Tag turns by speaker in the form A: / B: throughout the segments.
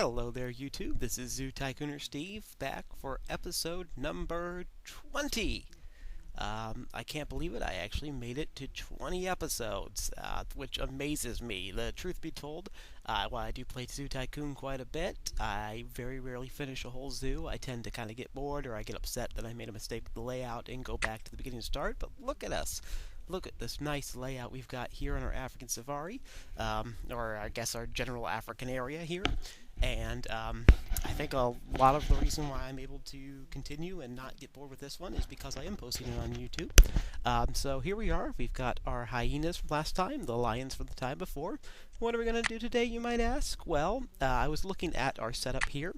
A: Hello there, YouTube. This is Zoo Tycooner Steve back for episode number 20. I can't believe it. I actually made it to 20 episodes, which amazes me. The truth be told, while I do play Zoo Tycoon quite a bit, I very rarely finish a whole zoo. I tend to kind of get bored or I get upset that I made a mistake with the layout and go back to the beginning and start. But look at us. Look at this nice layout we've got here on our African safari, or I guess our general African area here. And I think a lot of the reason why I'm able to continue and not get bored with this one is because I am posting it on YouTube. So here we are. We've got our hyenas from last time, the lions from the time before. What are we going to do today, you might ask? Well, I was looking at our setup here,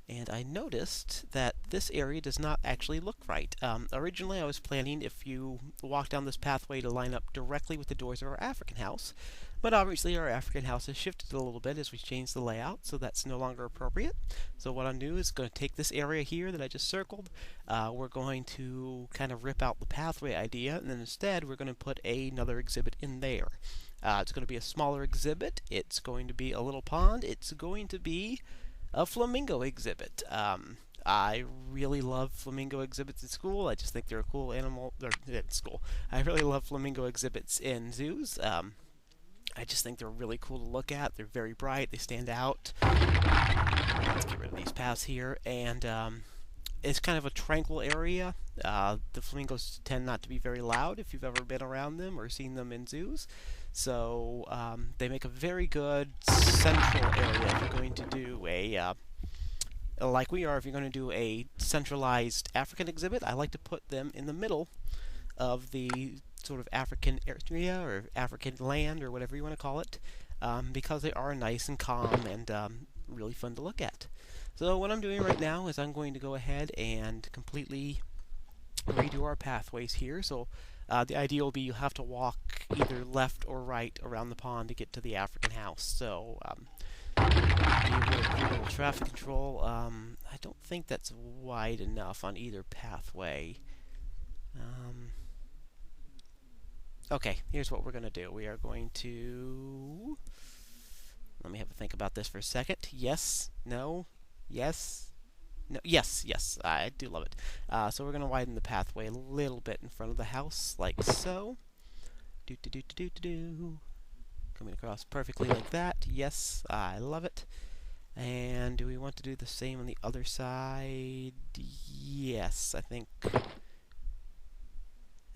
A: and I noticed that this area does not actually look right. Originally, I was planning if you walk down this pathway to line up directly with the doors of our African house, but obviously our African house has shifted a little bit as we changed the layout, so that's no longer appropriate. So what I'm doing is going to take this area here that I just circled. We're going to kind of rip out the pathway idea, and then instead we're going to put another exhibit in there. It's going to be a smaller exhibit. It's going to be a little pond. It's going to be a flamingo exhibit. I really love flamingo exhibits in school. I just think they're a cool animal. In school, I really love flamingo exhibits in zoos. I just think they're really cool to look at. They're very bright. They stand out. Let's get rid of these paths here. And it's kind of a tranquil area. The flamingos tend not to be very loud if you've ever been around them or seen them in zoos. So they make a very good central area if you're going to do a, like we are, if you're going to do a centralized African exhibit. I like to put them in the middle of the sort of African area or African land or whatever you want to call it, because they are nice and calm and really fun to look at. So what I'm doing right now is I'm going to go ahead and completely redo our pathways here. So the idea will be you have to walk either left or right around the pond to get to the African house. So do a little traffic control. I don't think that's wide enough on either pathway. Okay, here's what we're going to do. We are going to... Let me have a think about this for a second. Yes, no, yes, no, yes, yes, I do love it. So we're going to widen the pathway a little bit in front of the house, like so. Do. Coming across perfectly like that. Yes, I love it. And do we want to do the same on the other side? Yes, I think...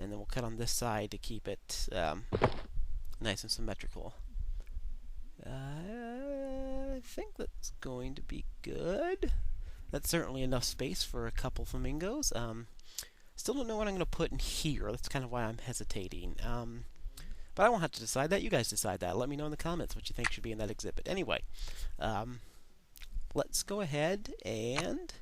A: And then we'll cut on this side to keep it nice and symmetrical. I think that's going to be good. That's certainly enough space for a couple flamingos. Still don't know what I'm going to put in here. That's kind of why I'm hesitating. But I won't have to decide that. You guys decide that. Let me know in the comments what you think should be in that exhibit. Anyway, let's go ahead and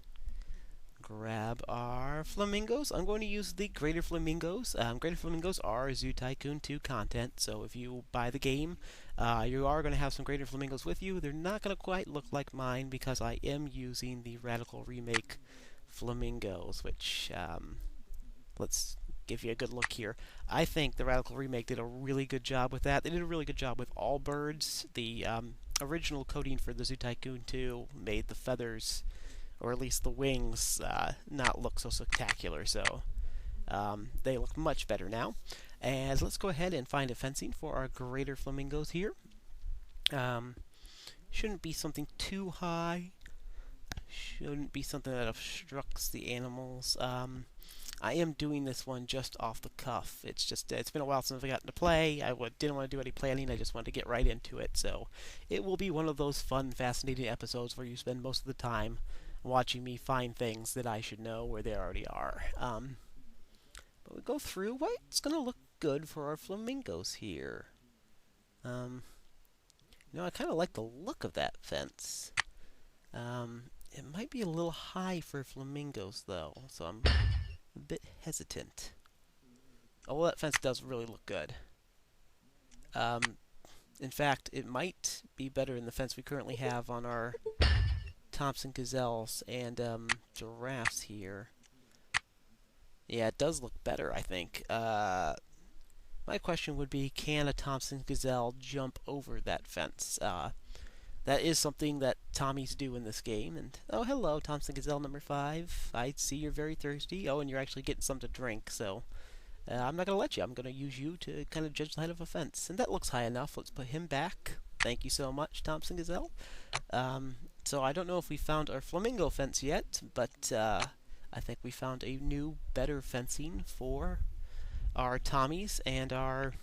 A: grab our flamingos. I'm going to use the greater flamingos. Greater flamingos are Zoo Tycoon 2 content, so if you buy the game, you are going to have some greater flamingos with you. They're not going to quite look like mine because I am using the Radical Remake flamingos, which, let's give you a good look here. I think the Radical Remake did a really good job with that. They did a really good job with all birds. The original coding for the Zoo Tycoon 2 made the feathers, or at least the wings, not look so spectacular, so they look much better now. And let's go ahead and find a fencing for our greater flamingos here. Shouldn't be something too high. Shouldn't be something that obstructs the animals. I am doing this one just off the cuff. It's been a while since I got into play. I didn't want to do any planning. I just wanted to get right into it. So it will be one of those fun, fascinating episodes where you spend most of the time watching me find things that I should know where they already are. But we go through what's going to look good for our flamingos here. I kind of like the look of that fence. It might be a little high for flamingos, though, so I'm a bit hesitant. Oh, well, that fence does really look good. In fact, it might be better than the fence we currently have on our Thompson gazelles and giraffes here. Yeah, it does look better, I think. My question would be, can a Thompson gazelle jump over that fence? That is something that Tommies do in this game. And oh, hello, Thompson Gazelle number 5. I see you're very thirsty. Oh, and you're actually getting some to drink, so I'm not going to let you. I'm going to use you to kind of judge the height of a fence. And that looks high enough. Let's put him back. Thank you so much, Thompson Gazelle. So I don't know if we found our flamingo fence yet, but I think we found a new, better fencing for our Tommies and our...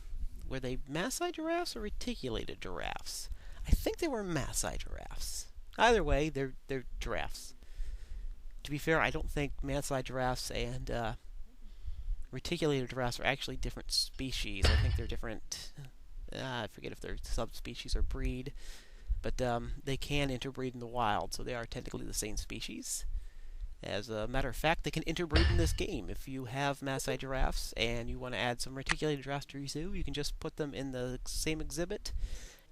A: Were they Maasai giraffes or reticulated giraffes? I think they were Maasai giraffes. Either way, they're giraffes. To be fair, I don't think Maasai giraffes and reticulated giraffes are actually different species. I think they're different... I forget if they're subspecies or breed. But they can interbreed in the wild, so they are technically the same species. As a matter of fact, they can interbreed in this game. If you have Maasai giraffes and you want to add some reticulated giraffes to your zoo, you can just put them in the same exhibit.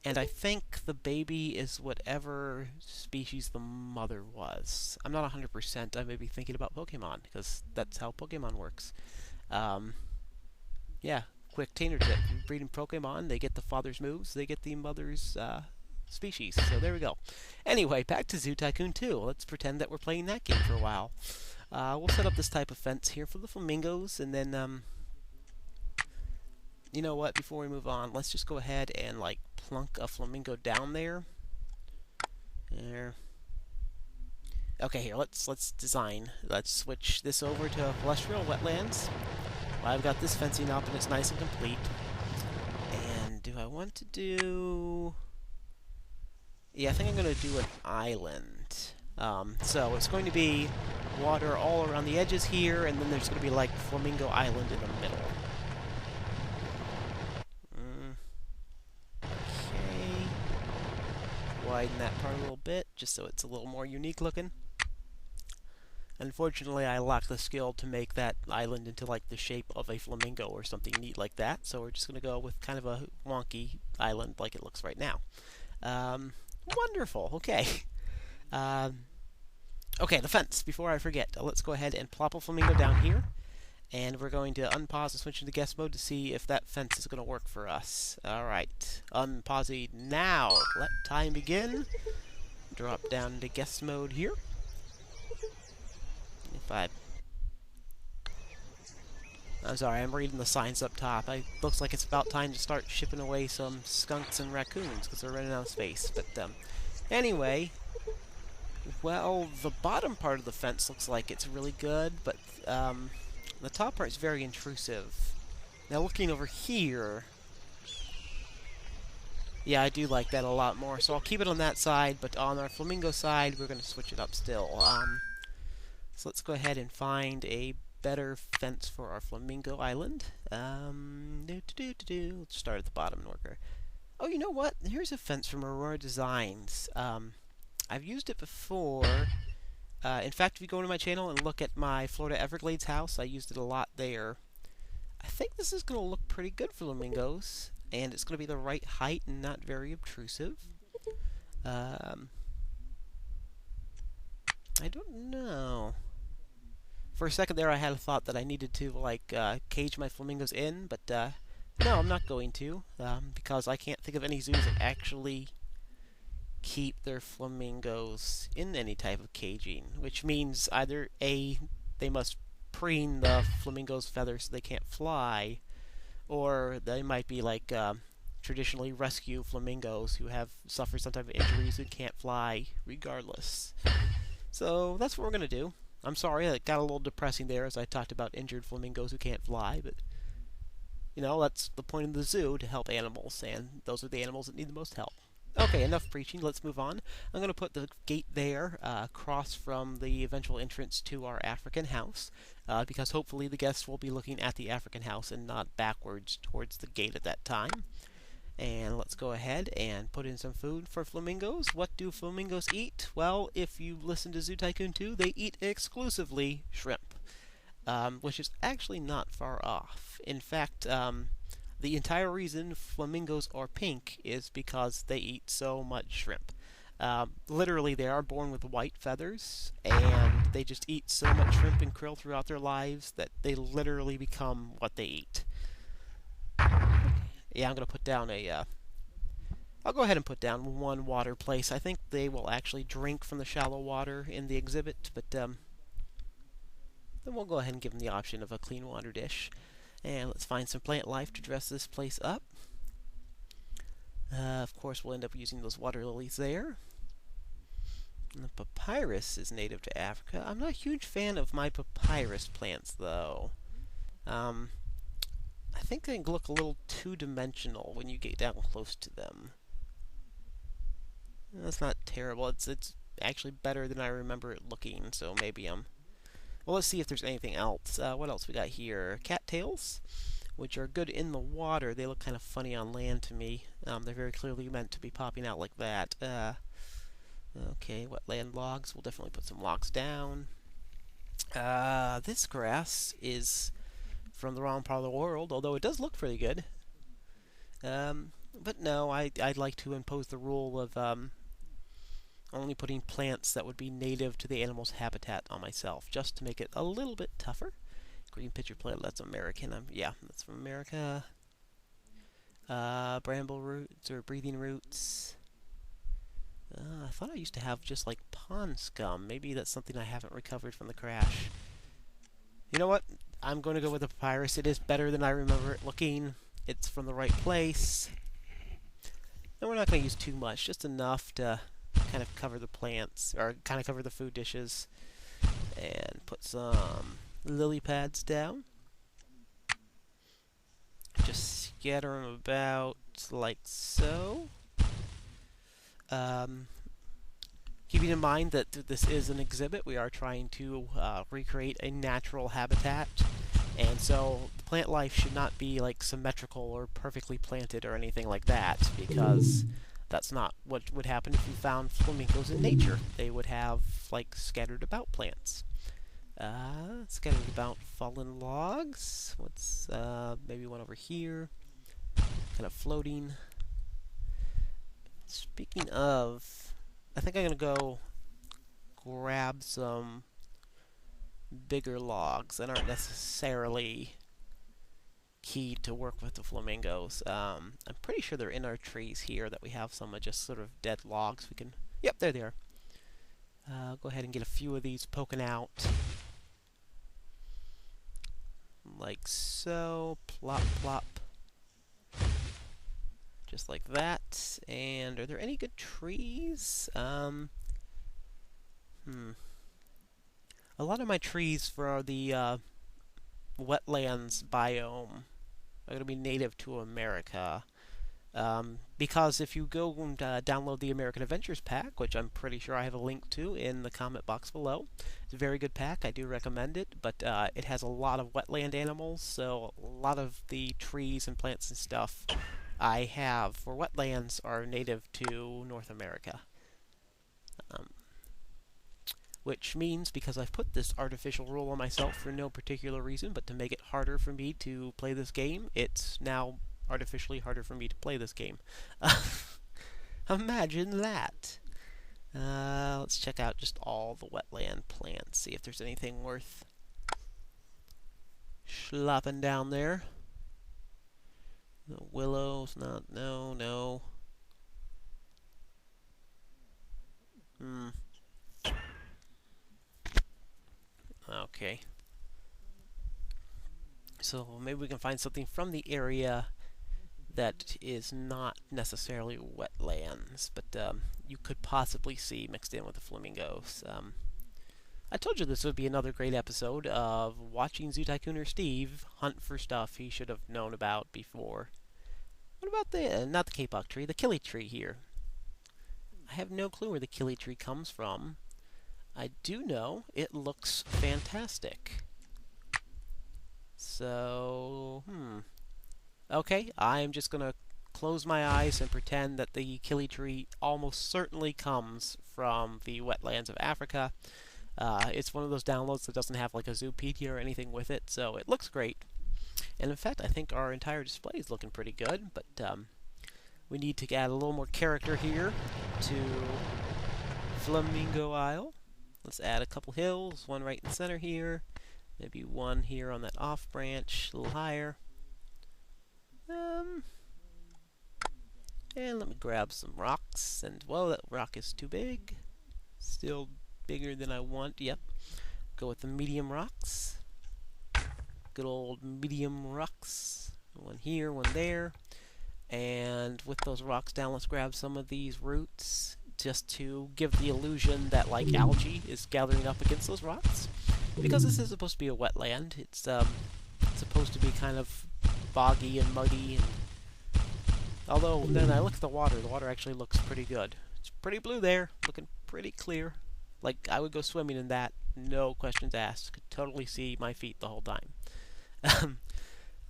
A: And I think the baby is whatever species the mother was. I'm not 100%. I may be thinking about Pokemon, because that's how Pokemon works. Yeah, quick tainer tip. You breed in Pokemon, they get the father's moves, they get the mother's species. So there we go. Anyway, back to Zoo Tycoon 2. Let's pretend that we're playing that game for a while. We'll set up this type of fence here for the flamingos, and then, you know what, before we move on, let's just go ahead and, like, plunk a flamingo down there. There. Okay, here, let's design. Let's switch this over to terrestrial wetlands. Well, I've got this fencing up, and it's nice and complete. And do I want to do... Yeah, I think I'm going to do an island. So it's going to be water all around the edges here, and then there's going to be like Flamingo Island in the middle. Okay. Widen that part a little bit, just so it's a little more unique looking. Unfortunately, I lack the skill to make that island into like the shape of a flamingo or something neat like that, so we're just going to go with kind of a wonky island like it looks right now. Wonderful. Okay. Okay, the fence. Before I forget, let's go ahead and plop a flamingo down here. And we're going to unpause and switch into guest mode to see if that fence is going to work for us. Alright. Unpausing now. Let time begin. Drop down to guest mode here. I'm sorry, I'm reading the signs up top. It looks like it's about time to start shipping away some skunks and raccoons, because they're running out of space. But, anyway, well, the bottom part of the fence looks like it's really good, but, the top part is very intrusive. Now, looking over here, yeah, I do like that a lot more, so I'll keep it on that side, but on our flamingo side, we're going to switch it up still. So let's go ahead and find a better fence for our Flamingo Island. Let's start at the bottom and work. Oh, you know what? Here's a fence from Aurora Designs. I've used it before. In fact, if you go to my channel and look at my Florida Everglades house, I used it a lot there. I think this is going to look pretty good for flamingos, and it's going to be the right height and not very obtrusive. I don't know. For a second there, I had a thought that I needed to, like, cage my flamingos in, but, no, I'm not going to, because I can't think of any zoos that actually keep their flamingos in any type of caging, which means either, A, they must preen the flamingo's feathers so they can't fly, or they might be, like, traditionally rescue flamingos who have suffered some type of injuries and can't fly regardless. So, that's what we're going to do. I'm sorry, it got a little depressing there as I talked about injured flamingos who can't fly, but, you know, that's the point of the zoo, to help animals, and those are the animals that need the most help. Okay, enough preaching, let's move on. I'm going to put the gate there, across from the eventual entrance to our African house, because hopefully the guests will be looking at the African house and not backwards towards the gate at that time. And let's go ahead and put in some food for flamingos. What do flamingos eat? Well, if you listen to Zoo Tycoon 2, they eat exclusively shrimp, which is actually not far off. In fact, the entire reason flamingos are pink is because they eat so much shrimp. Literally, they are born with white feathers, and they just eat so much shrimp and krill throughout their lives that they literally become what they eat. Yeah, I'm going to put down a I'll go ahead and put down one water place. I think they will actually drink from the shallow water in the exhibit, but then we'll go ahead and give them the option of a clean water dish. And let's find some plant life to dress this place up. Of course, we'll end up using those water lilies there. And the papyrus is native to Africa. I'm not a huge fan of my papyrus plants, though. I think they look a little two-dimensional when you get down close to them. That's not terrible. It's actually better than I remember it looking, so maybe I'm... Well, let's see if there's anything else. What else we got here? Cattails, which are good in the water. They look kind of funny on land to me. They're very clearly meant to be popping out like that. Okay, wetland logs. We'll definitely put some logs down. This grass is from the wrong part of the world, although it does look pretty good. But no, I'd like to impose the rule of only putting plants that would be native to the animal's habitat on myself, just to make it a little bit tougher. Green pitcher plant, that's American. Yeah, that's from America. Bramble roots or breathing roots. I thought I used to have just like pond scum. Maybe that's something I haven't recovered from the crash. You know what? I'm going to go with the papyrus. It is better than I remember it looking. It's from the right place. And we're not going to use too much, just enough to kind of cover the plants, or kind of cover the food dishes. And put some lily pads down. Just scatter them about like so. Keeping in mind that this is an exhibit, we are trying to recreate a natural habitat, and so the plant life should not be like symmetrical or perfectly planted or anything like that, because that's not what would happen if you found flamingos in nature. They would have like scattered about plants. Scattered about fallen logs. What's maybe one over here, kind of floating. Speaking of, I think I'm going to go grab some bigger logs that aren't necessarily key to work with the flamingos. I'm pretty sure they're in our trees here, that we have some just sort of dead logs. We can... Yep, there they are. Go ahead and get a few of these poking out. Like so. Plop, plop. Just like that. And are there any good trees? A lot of my trees for the wetlands biome are going to be native to America. Because if you go and download the American Adventures pack, which I'm pretty sure I have a link to in the comment box below, it's a very good pack. I do recommend it, but it has a lot of wetland animals, so a lot of the trees and plants and stuff I have for wetlands are native to North America. Which means, because I've put this artificial rule on myself for no particular reason, but to make it harder for me to play this game, it's now artificially harder for me to play this game. Imagine that! Let's check out just all the wetland plants, see if there's anything worth slopping down there. The willows, no. Okay. So maybe we can find something from the area that is not necessarily wetlands, but you could possibly see mixed in with the flamingos. I told you this would be another great episode of watching Zoo Tycooner Steve hunt for stuff he should have known about before. What about the, not the kapok tree, the killie tree here? I have no clue where the killie tree comes from. I do know it looks fantastic. So, okay, I'm just going to close my eyes and pretend that the killie tree almost certainly comes from the wetlands of Africa. It's one of those downloads that doesn't have like a Zoopedia or anything with it, so it looks great. And in fact, I think our entire display is looking pretty good, but we need to add a little more character here to Flamingo Isle. Let's add a couple hills, one right in the center here, maybe one here on that off branch, a little higher. And let me grab some rocks. And, whoa, that rock is too big. Still bigger than I want. Yep. Go with the medium rocks. Good old medium rocks. One here, one there. And with those rocks down, let's grab some of these roots just to give the illusion that, like, algae is gathering up against those rocks. Because this is supposed to be a wetland, it's supposed to be kind of boggy and muddy. And although, then I look at the water actually looks pretty good. It's pretty blue there, looking pretty clear. Like, I would go swimming in that, no questions asked. Could totally see my feet the whole time.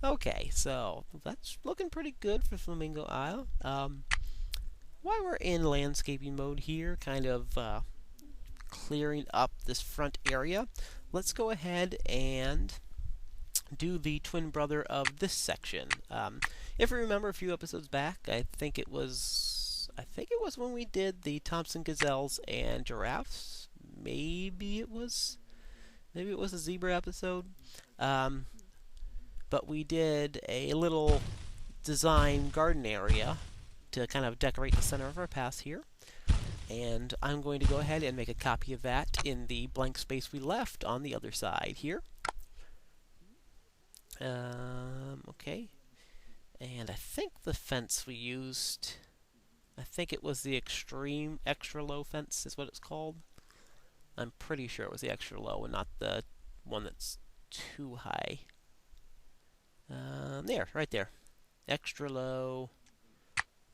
A: Okay, so that's looking pretty good for Flamingo Isle. While we're in landscaping mode here, kind of clearing up this front area, let's go ahead and do the twin brother of this section. If you remember a few episodes back, I think it was when we did the Thompson gazelles and giraffes. Maybe it was a zebra episode. But we did a little design garden area to kind of decorate the center of our path here. And I'm going to go ahead and make a copy of that in the blank space we left on the other side here. Okay. And I think the fence we used, I think it was the extreme extra low fence is what it's called. I'm pretty sure it was the extra low and not the one that's too high. There, right there. Extra low.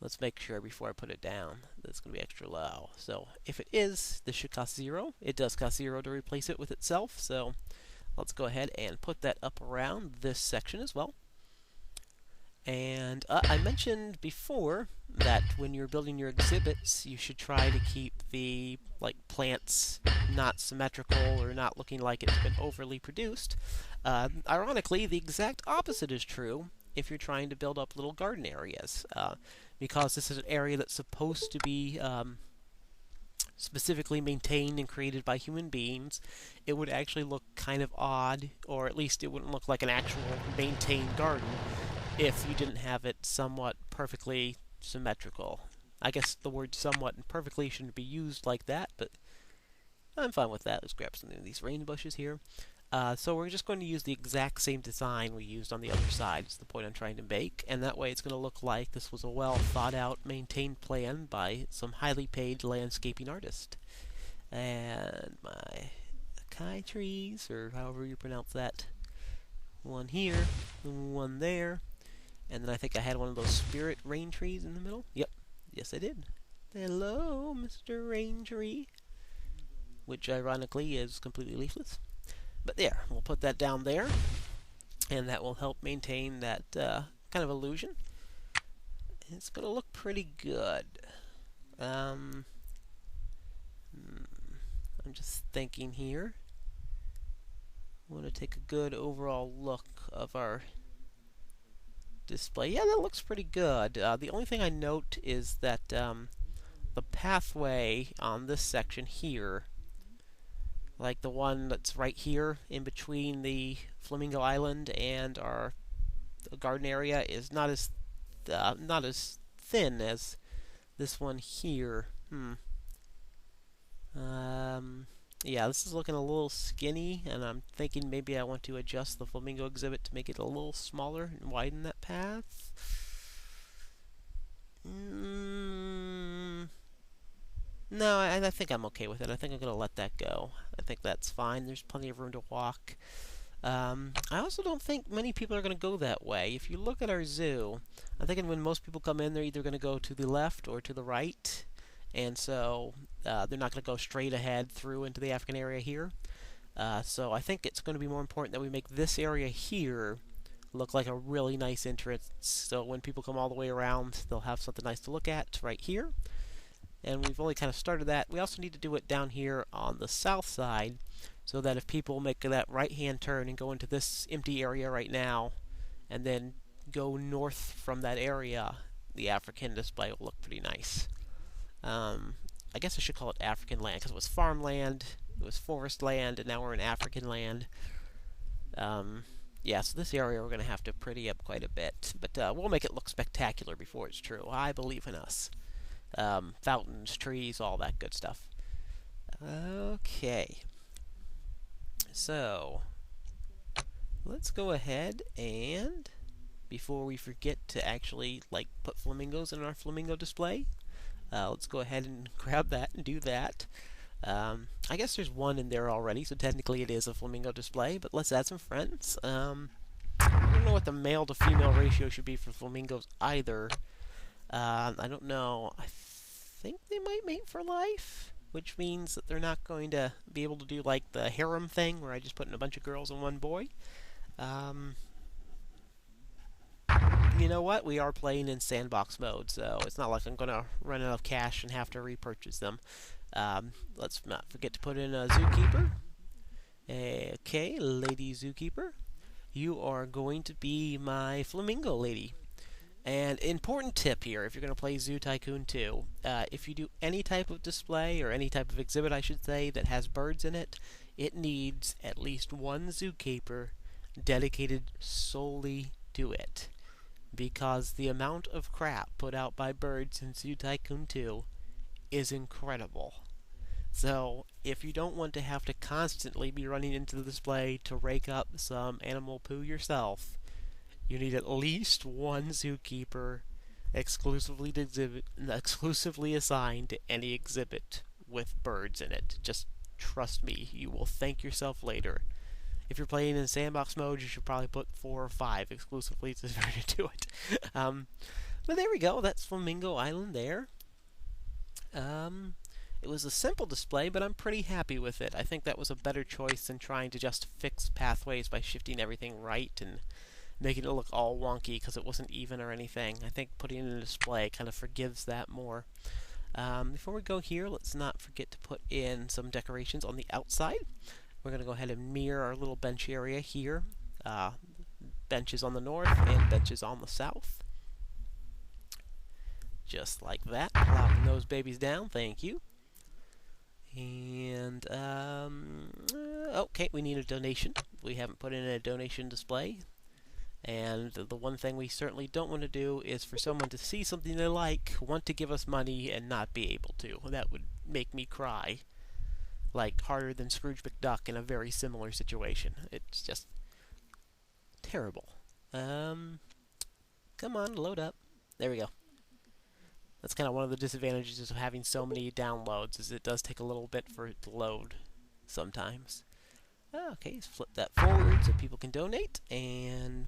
A: Let's make sure before I put it down that it's going to be extra low. So if it is, this should cost 0. It does cost 0 to replace it with itself. So let's go ahead and put that up around this section as well. And I mentioned before that when you're building your exhibits, you should try to keep the plants not symmetrical or not looking like it's been overly produced. Ironically, the exact opposite is true if you're trying to build up little garden areas, because this is an area that's supposed to be specifically maintained and created by human beings. It would actually look kind of odd, or at least it wouldn't look like an actual maintained garden if you didn't have it somewhat perfectly symmetrical. I guess the word somewhat and perfectly shouldn't be used like that, but I'm fine with that. Let's grab some of these rain bushes here. So we're just going to use the exact same design we used on the other side, is the point I'm trying to make, and that way it's going to look like this was a well thought out, maintained plan by some highly paid landscaping artist. And my Akai trees, or however you pronounce that. One here, one there. And then I think I had one of those spirit rain trees in the middle. Yep, yes I did. Hello, Mr. Rain Tree. Which ironically is completely leafless. But there, we'll put that down there. And that will help maintain that kind of illusion. It's going to look pretty good. I'm just thinking here. I want to take a good overall look of our display. Yeah, that looks pretty good. The only thing I note is that the pathway on this section here, like the one that's right here in between the Flamingo Island and our garden area, is not as thin as this one here. Yeah, this is looking a little skinny, and I'm thinking maybe I want to adjust the Flamingo exhibit to make it a little smaller and widen that path. No, I think I'm okay with it. I think I'm going to let that go. I think that's fine. There's plenty of room to walk. I also don't think many people are going to go that way. If you look at our zoo, I'm thinking when most people come in, they're either going to go to the left or to the right. And so they're not going to go straight ahead through into the African area here. So I think it's going to be more important that we make this area here look like a really nice entrance. So when people come all the way around, they'll have something nice to look at right here. And we've only kind of started that. We also need to do it down here on the south side, so that if people make that right-hand turn and go into this empty area right now, and then go north from that area, the African display will look pretty nice. I guess I should call it African land, because it was farmland, it was forest land, and now we're in African land. Yeah, so this area we're going to have to pretty up quite a bit, but we'll make it look spectacular before it's true. I believe in us. Fountains, trees, all that good stuff. Okay, so let's go ahead and before we forget to actually like put flamingos in our flamingo display, let's go ahead and grab that and do that. I guess there's one in there already, so technically it is a flamingo display, but let's add some friends. I don't know what the male to female ratio should be for flamingos either. I don't know. I think they might mate for life, which means that they're not going to be able to do like the harem thing where I just put in a bunch of girls and one boy. Um, you know what? We are playing in sandbox mode, so it's not like I'm going to run out of cash and have to repurchase them. Let's not forget to put in a zookeeper. Okay, lady zookeeper. You are going to be my flamingo lady. And important tip here, if you're going to play Zoo Tycoon 2, if you do any type of display, or any type of exhibit, I should say, that has birds in it, it needs at least one zookeeper dedicated solely to it. Because the amount of crap put out by birds in Zoo Tycoon 2 is incredible. So, if you don't want to have to constantly be running into the display to rake up some animal poo yourself, you need at least one zookeeper exclusively assigned to any exhibit with birds in it. Just trust me, you will thank yourself later. If you're playing in sandbox mode, you should probably put 4 or 5 exclusively to do it. But there we go. That's Flamingo Island there. It was a simple display, but I'm pretty happy with it. I think that was a better choice than trying to just fix pathways by shifting everything right and making it look all wonky because it wasn't even or anything. I think putting it in a display kind of forgives that more. Before we go here, let's not forget to put in some decorations on the outside. We're going to go ahead and mirror our little bench area here. Benches on the north and benches on the south. Just like that. Plopping those babies down. Thank you. And, okay, we need a donation. We haven't put in a donation display. And the one thing we certainly don't want to do is for someone to see something they like, want to give us money, and not be able to. That would make me cry. Like harder than Scrooge McDuck in a very similar situation. It's just terrible. Come on, load up. There we go. That's kind of one of the disadvantages of having so many downloads, is it does take a little bit for it to load sometimes. Okay, let's flip that forward so people can donate. And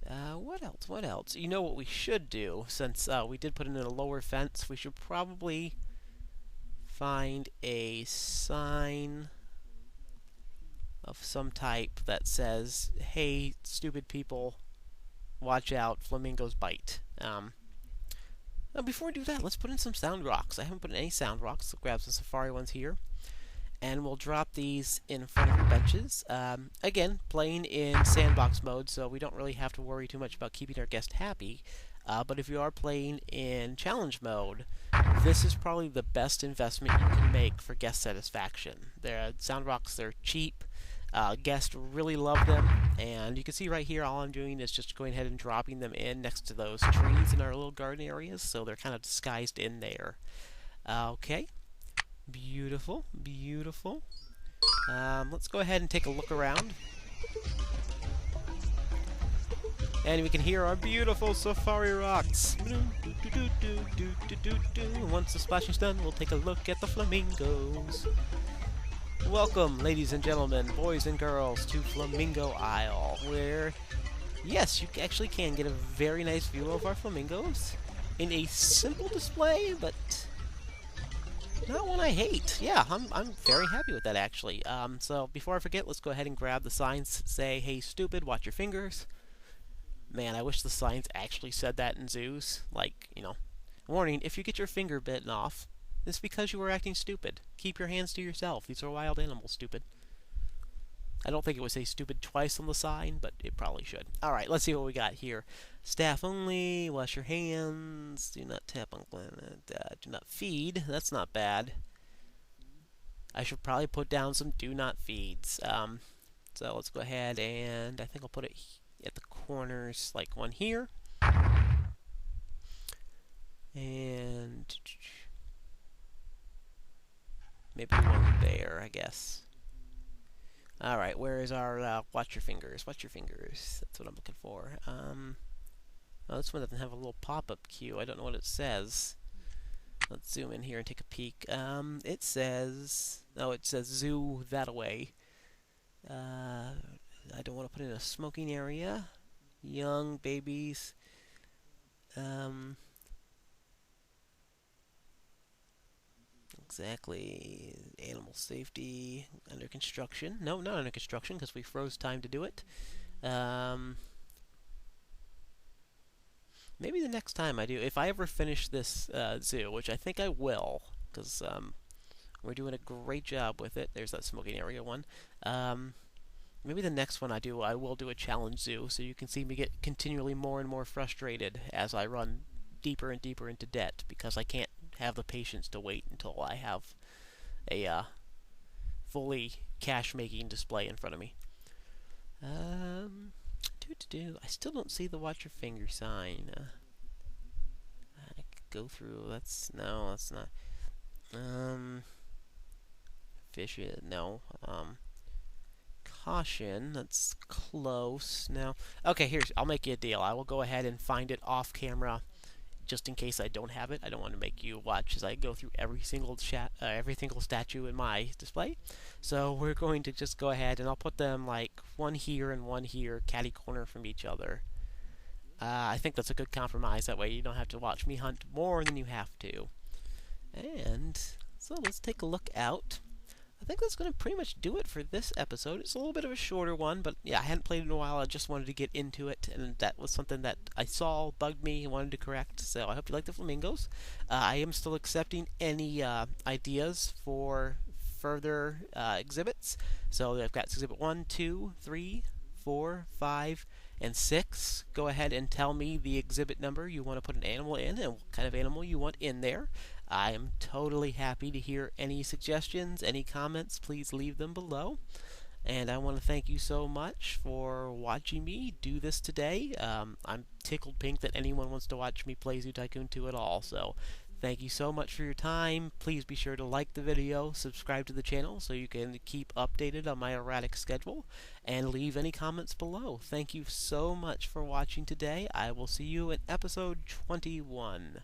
A: what else? What else? You know what we should do, since we did put in a lower fence, we should probably find a sign of some type that says, "Hey, stupid people, watch out, flamingos bite." Now before we do that, let's put in some sound rocks. I haven't put in any sound rocks, so grab some safari ones here. And we'll drop these in front of the benches. Again, playing in sandbox mode, so we don't really have to worry too much about keeping our guest happy. But if you are playing in challenge mode, this is probably the best investment you can make for guest satisfaction. Sound rocks, they're cheap. Guests really love them, and you can see right here all I'm doing is just going ahead and dropping them in next to those trees in our little garden areas, so they're kind of disguised in there. Okay, beautiful, beautiful. Let's go ahead and take a look around. And we can hear our beautiful safari rocks. Once the splashing's done, we'll take a look at the flamingos. Welcome, ladies and gentlemen, boys and girls, to Flamingo Isle, where, yes, you actually can get a very nice view of our flamingos in a simple display, but not one I hate. Yeah, I'm very happy with that, actually. So before I forget, let's go ahead and grab the signs that say, "Hey, stupid, watch your fingers." Man, I wish the signs actually said that in zoos. Like, warning, if you get your finger bitten off, it's because you were acting stupid. Keep your hands to yourself. These are wild animals, stupid. I don't think it would say stupid twice on the sign, but it probably should. Alright, let's see what we got here. Staff only, wash your hands, do not tap on do not feed. That's not bad. I should probably put down some do not feeds. So let's go ahead and I think I'll put it at the corners, like one here. And maybe one there, I guess. Alright, where is our, watch your fingers, watch your fingers. That's what I'm looking for. Oh, this one doesn't have a little pop-up cue. I don't know what it says. Let's zoom in here and take a peek. It says... Oh, it says zoo that-a-way. I don't want to put in a smoking area. Young babies. Exactly. Animal safety under construction. No, not under construction because we froze time to do it. Maybe the next time I do, if I ever finish this zoo, which I think I will, because we're doing a great job with it. There's that smoking area one. Maybe the next one I will do a challenge zoo, so you can see me get continually more and more frustrated as I run deeper and deeper into debt, because I can't have the patience to wait until I have a fully cash-making display in front of me. I still don't see the watch your finger sign. I could go through. That's not. Fish it. No. Caution. That's close. Now, okay. I'll make you a deal. I will go ahead and find it off camera, just in case I don't have it. I don't want to make you watch as I go through every single statue in my display. So we're going to just go ahead and I'll put them like one here and one here, catty corner from each other. I think that's a good compromise. That way you don't have to watch me hunt more than you have to. And so let's take a look out. I think that's going to pretty much do it for this episode. It's a little bit of a shorter one, but yeah, I hadn't played in a while. I just wanted to get into it, and that was something that I saw bugged me and wanted to correct. So I hope you like the Flamingos. I am still accepting any ideas for further exhibits. So I've got exhibit 1, 2, 3, 4, 5, and 6. Go ahead and tell me the exhibit number you want to put an animal in and what kind of animal you want in there. I am totally happy to hear any suggestions, any comments. Please leave them below. And I want to thank you so much for watching me do this today. I'm tickled pink that anyone wants to watch me play Zoo Tycoon 2 at all. So thank you so much for your time. Please be sure to like the video, subscribe to the channel so you can keep updated on my erratic schedule, and leave any comments below. Thank you so much for watching today. I will see you in episode 21.